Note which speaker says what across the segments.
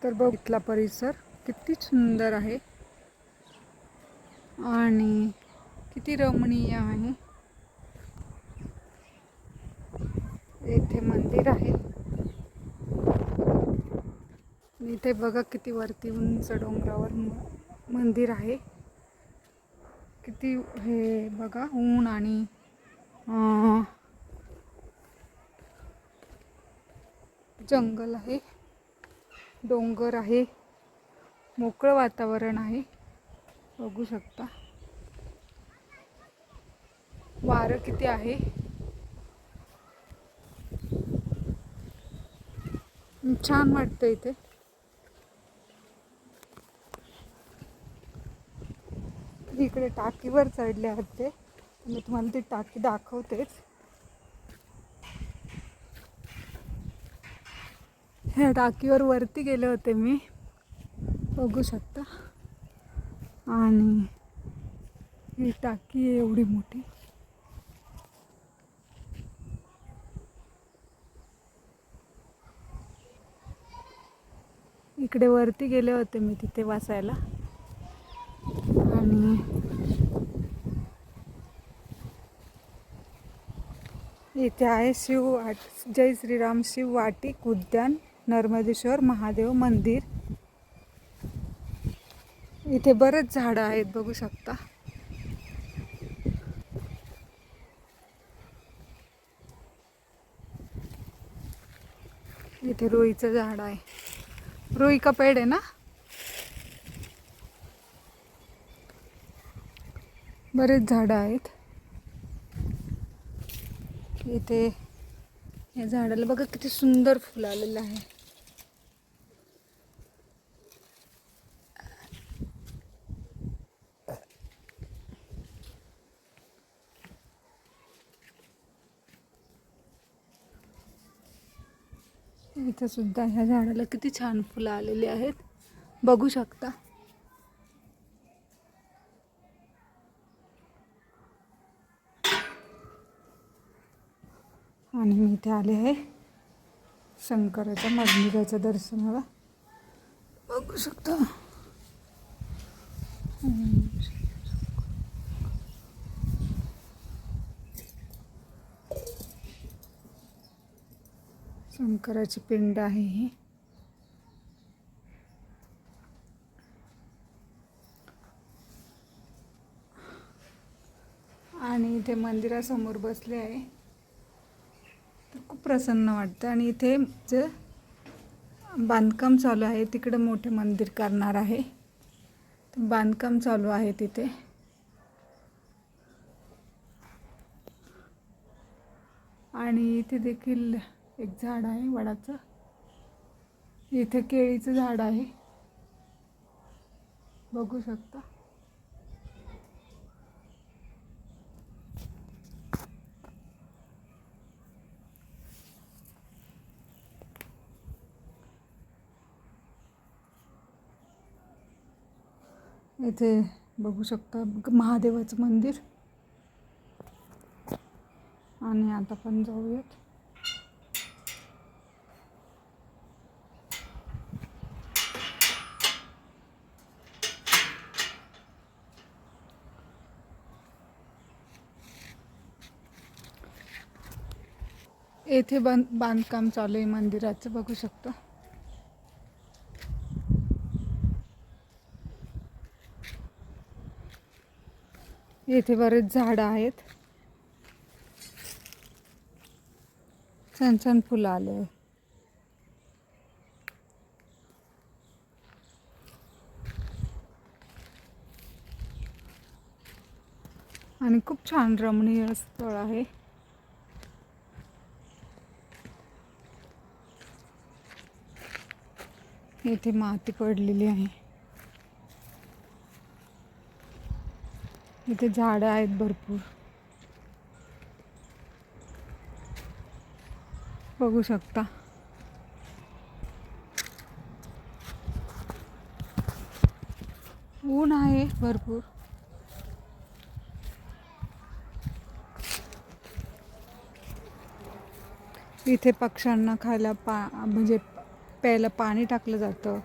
Speaker 1: तर बघ इथला परिसर किती सुंदर आहे आणि किती रमणीय आहे. येथे मंदिर आहे. इथे बघा किती वरती उंच डोंगरावर मंदिर आहे. किती हे बघा ऊन आणि जंगल आहे, डोंगर आहे, मोकळं वातावरण आहे. बघू शकता वारं किती आहे. छान वाटतं इथे. इकडे टाकीवर चढले होते, मी तुम्हाला ती टाकी दाखवतेच. ह्या टाकीवर वरती गेले होते मी, बघू शकता. आणि ही टाकी आहे एवढी मोठी. इकडे वरती गेले होते मी तिथे वाचायला. आणि इथे आहे जय श्रीराम शिव वाटिक उद्यान, नर्मदेश्वर महादेव मंदिर. इथे बरेच झाडं आहेत, बघू शकता. इथे रुईचं झाड आहे. रुई का पेड़ आहे ना. बरेच झाडं आहेत इथे. या झाडाला बघा किती सुंदर फुल आलेलं आहे. इथं सुद्धा ह्या झाडाला किती छान फुलं आलेली आहेत, बघू शकता. आणि मी इथे आले आहे शंकराच्या मंदिराच्या दर्शनाला, बघू शकता. शंकराची पिंड आहे ही. आणि इथे मंदिरासमोर बसले आहे तर खूप प्रसन्न वाटतं. आणि इथे जे बांधकाम चालू आहे तिकडे मोठे मंदिर करणार आहे, बांधकाम चालू आहे तिथे. आणि इथे देखील एक झाड आहे वडाचं. इथे केळीचं झाड आहे, बघू शकता. इथे बघू शकता महादेवाचं मंदिर. आणि आता पण जाऊयात. येथे बांधकाम चालू आहे मंदिराचं, बघू शकता. येथे बरेच झाडं आहेत, छान छान फुलं आले आहे. आणि खूप छान रमणीय स्थळ आहे. इथे माती पडलेली आहे. इथे झाडं आहेत भरपूर, बघू शकता. ऊन आहे भरपूर. इथे पक्ष्यांना खायला म्हणजे प्यायला पाणी टाकलं जातं.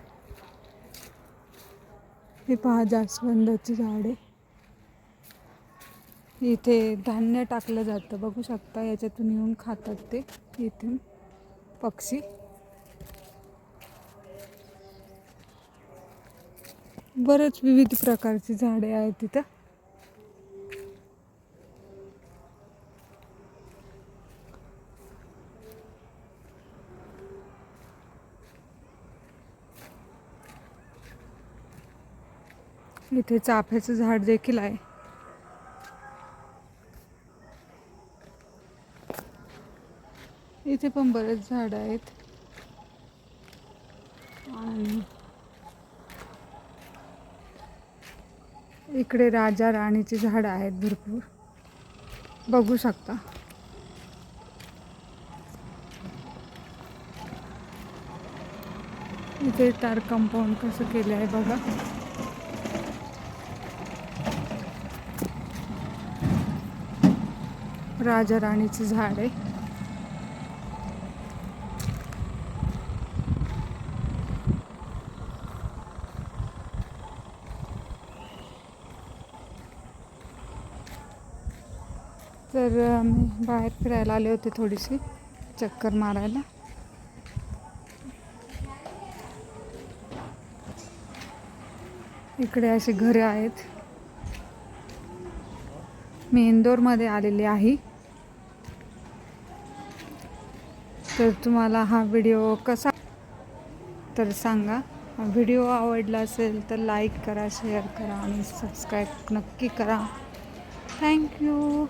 Speaker 1: हे पहा जास्वंदाची झाडे. इथे धान्य टाकलं जातं, बघू शकता. याच्यातून येऊन खातात ते इथून पक्षी. बरेच विविध प्रकारची झाडे आहेत तिथं. इथे चाफ्याचं झाड देखील आहे. इथे पण बरेच झाड आहेत. आणि इकडे राजा राणीची झाडं आहेत भरपूर, बघू शकता. इथे तार कंपाऊंड कसं केलं आहे बघा. राजा राणीची झाड आहे. तर मी बाहेर फिरायला आले होते, थोडीशी चक्कर मारायला. इकडे अशी घरे आहेत. मी इंदोरमध्ये आलेली आहे. तर तुम्हाला हा व्हिडिओ कसा तर सांगा. व्हिडिओ आवडला असेल तर लाईक करा, शेअर करा आणि सबस्क्राईब नक्की करा. थँक्यू.